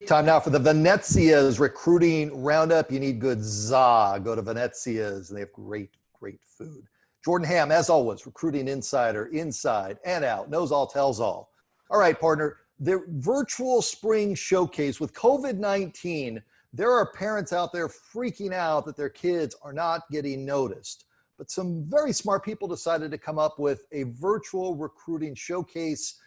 Time now for the Venezia's recruiting roundup. You need good za. Go to Venezia's, and they have great food. Jordan Ham, as always, recruiting insider, inside and out, knows all, tells all. All right, partner, the virtual spring showcase with COVID-19, there are parents out there freaking out that their kids are not getting noticed. But some very smart people decided to come up with a virtual recruiting showcase.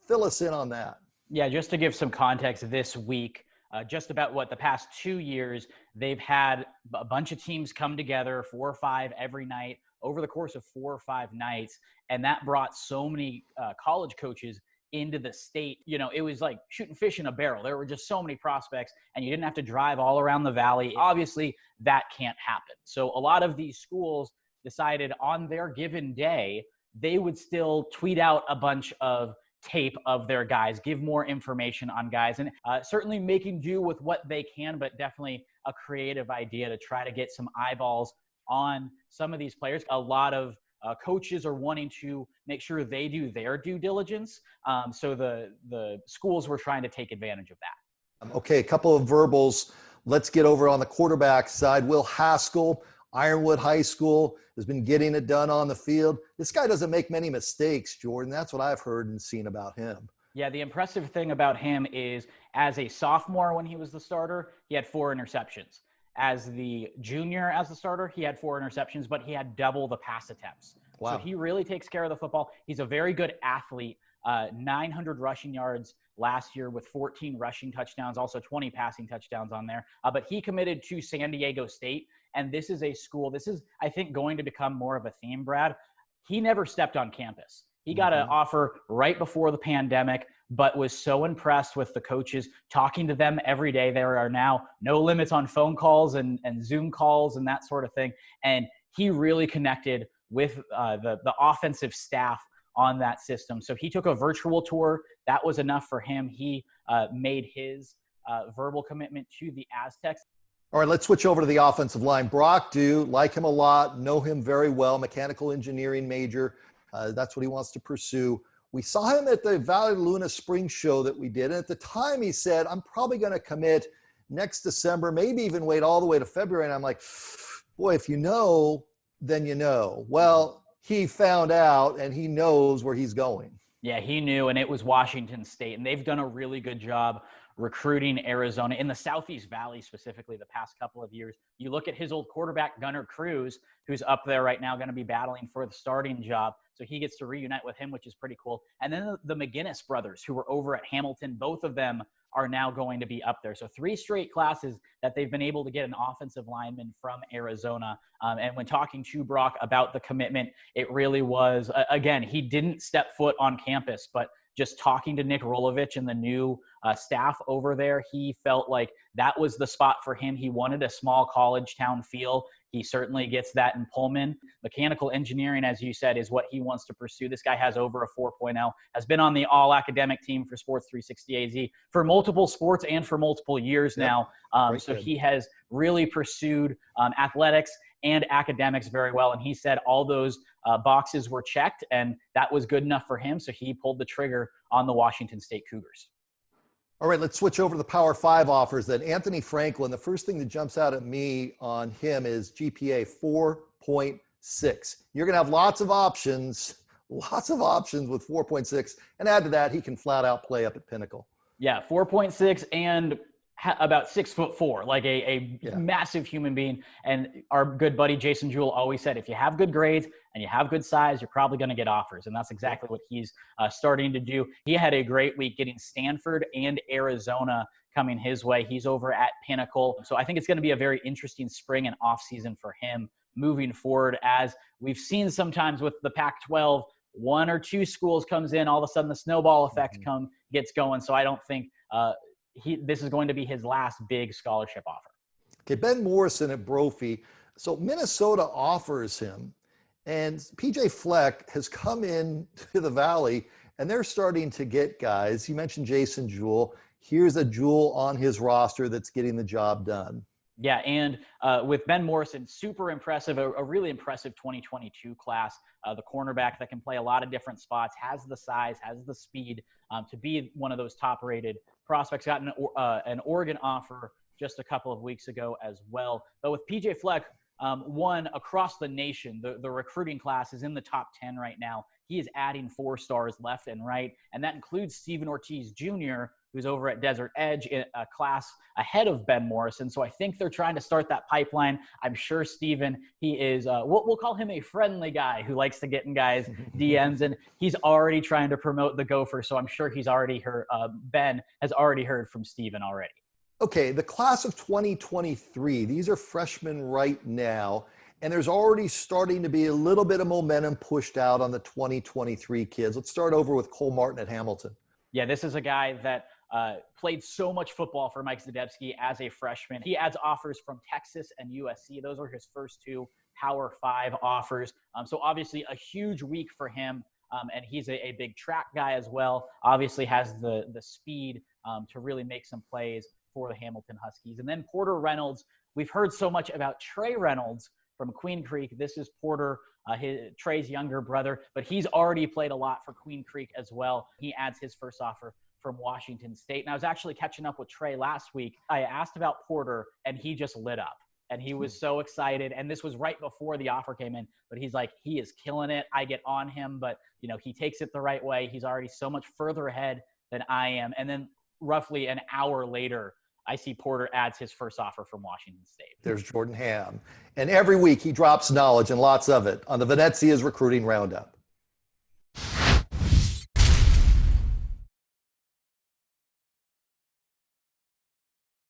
Fill us in on that. Yeah, just to give some context, this week, just about the past 2 years, they've had a bunch of teams come together, 4 or 5 every night over the course of 4 or 5 nights. And that brought so many college coaches into the state. You know, it was like shooting fish in a barrel. There were just so many prospects, and you didn't have to drive all around the valley. Obviously, that can't happen. So a lot of these schools decided on their given day, they would still tweet out a bunch of tape of their guys, give more information on guys, and certainly making do with what they can, but definitely a creative idea to try to get some eyeballs on some of these players. A lot of coaches are wanting to make sure they do their due diligence. So the schools were trying to take advantage of that. Okay, a couple of verbals. Let's get over on the quarterback side. Will Haskell, Ironwood High School, has been getting it done on the field. This guy doesn't make many mistakes, Jordan. That's what I've heard and seen about him. Yeah, the impressive thing about him is as a sophomore when he was the starter, he had 4 interceptions. As the junior as the starter, he had 4 interceptions, but he had double the pass attempts. Wow. So he really takes care of the football. He's a very good athlete. 900 rushing yards last year with 14 rushing touchdowns, also 20 passing touchdowns on there. But he committed to San Diego State. And this is a school, this is, I think, going to become more of a theme, Brad. He never stepped on campus. He got an offer right before the pandemic, but was so impressed with the coaches, talking to them every day. There are now no limits on phone calls and Zoom calls and that sort of thing. And he really connected with the offensive staff on that system. So he took a virtual tour. That was enough for him. He made his verbal commitment to the Aztecs. All right, let's switch over to the offensive line. Brock Dew, like him a lot, know him very well, mechanical engineering major. That's what he wants to pursue. We saw him at the Valley Luna Spring Show that we did. And at the time he said, I'm probably going to commit next December, maybe even wait all the way to February. And I'm like, boy, if you know, then you know. Well, he found out and he knows where he's going. Yeah, he knew, and it was Washington State. And they've done a really good job recruiting Arizona in the Southeast Valley, specifically the past couple of years. You look at his old quarterback, Gunnar Cruz, who's up there right now, going to be battling for the starting job. So he gets to reunite with him, which is pretty cool. And then the McGinnis brothers, who were over at Hamilton, both of them are now going to be up there. So 3 straight classes that they've been able to get an offensive lineman from Arizona. And when talking to Brock about the commitment, it really was, again, he didn't step foot on campus, but just talking to Nick Rolovich and the new staff over there, he felt like that was the spot for him. He wanted a small college town feel. He certainly gets that in Pullman. Mechanical engineering, as you said, is what he wants to pursue. This guy has over a 4.0, has been on the all-academic team for Sports 360 AZ for multiple sports and for multiple years now. So he has really pursued athletics and academics very well. And he said all those boxes were checked, and that was good enough for him. So he pulled the trigger on the Washington State Cougars. All right, let's switch over to the Power 5 offers. That Anthony Franklin, the first thing that jumps out at me on him is GPA 4.6. You're going to have lots of options with 4.6. And add to that, he can flat out play up at Pinnacle. Yeah, 4.6 and about 6'4", like a massive human being. And our good buddy Jason Jewell always said, if you have good grades and you have good size, you're probably going to get offers. And that's exactly what he's starting to do. He had a great week getting Stanford and Arizona coming his way. He's over at Pinnacle. So I think it's going to be a very interesting spring and off season for him moving forward. As we've seen sometimes with the Pac-12, 1 or 2 schools comes in, all of a sudden the snowball effect gets going. So I don't think this is going to be his last big scholarship offer. Okay, Ben Morrison at Brophy. So Minnesota offers him, and PJ Fleck has come in to the Valley, and they're starting to get guys. You mentioned Jason Jewell. Here's a Jewell on his roster that's getting the job done. Yeah, and with Ben Morrison, super impressive, a really impressive 2022 class. The cornerback that can play a lot of different spots, has the size, has the speed to be one of those top-rated prospects got an Oregon offer just a couple of weeks ago as well. But with PJ Fleck, one across the nation, the recruiting class is in the top 10 right now. He is adding 4 stars left and right, and that includes Steven Ortiz Jr., who's over at Desert Edge, in a class ahead of Ben Morrison. So I think they're trying to start that pipeline. I'm sure Steven, he is, we'll call him a friendly guy who likes to get in guys' DMs, and he's already trying to promote the Gopher. So I'm sure he's already heard, Ben has already heard from Steven already. Okay, the class of 2023, these are freshmen right now, and there's already starting to be a little bit of momentum pushed out on the 2023 kids. Let's start over with Cole Martin at Hamilton. Yeah, this is a guy that played so much football for Mike Zdebski as a freshman. He adds offers from Texas and USC. Those are his first 2 Power 5 offers. So obviously a huge week for him. And he's a big track guy as well. Obviously has the speed to really make some plays for the Hamilton Huskies. And then Porter Reynolds. We've heard so much about Trey Reynolds from Queen Creek. This is Porter, Trey's younger brother, but he's already played a lot for Queen Creek as well. He adds his first offer from Washington State. And I was actually catching up with Trey last week. I asked about Porter, and he just lit up. And he was so excited. And this was right before the offer came in. But he's like, he is killing it. I get on him, but, you know, he takes it the right way. He's already so much further ahead than I am. And then roughly an hour later, I see Porter adds his first offer from Washington State. There's Jordan Ham. And every week he drops knowledge, and lots of it, on the Venezia's Recruiting Roundup.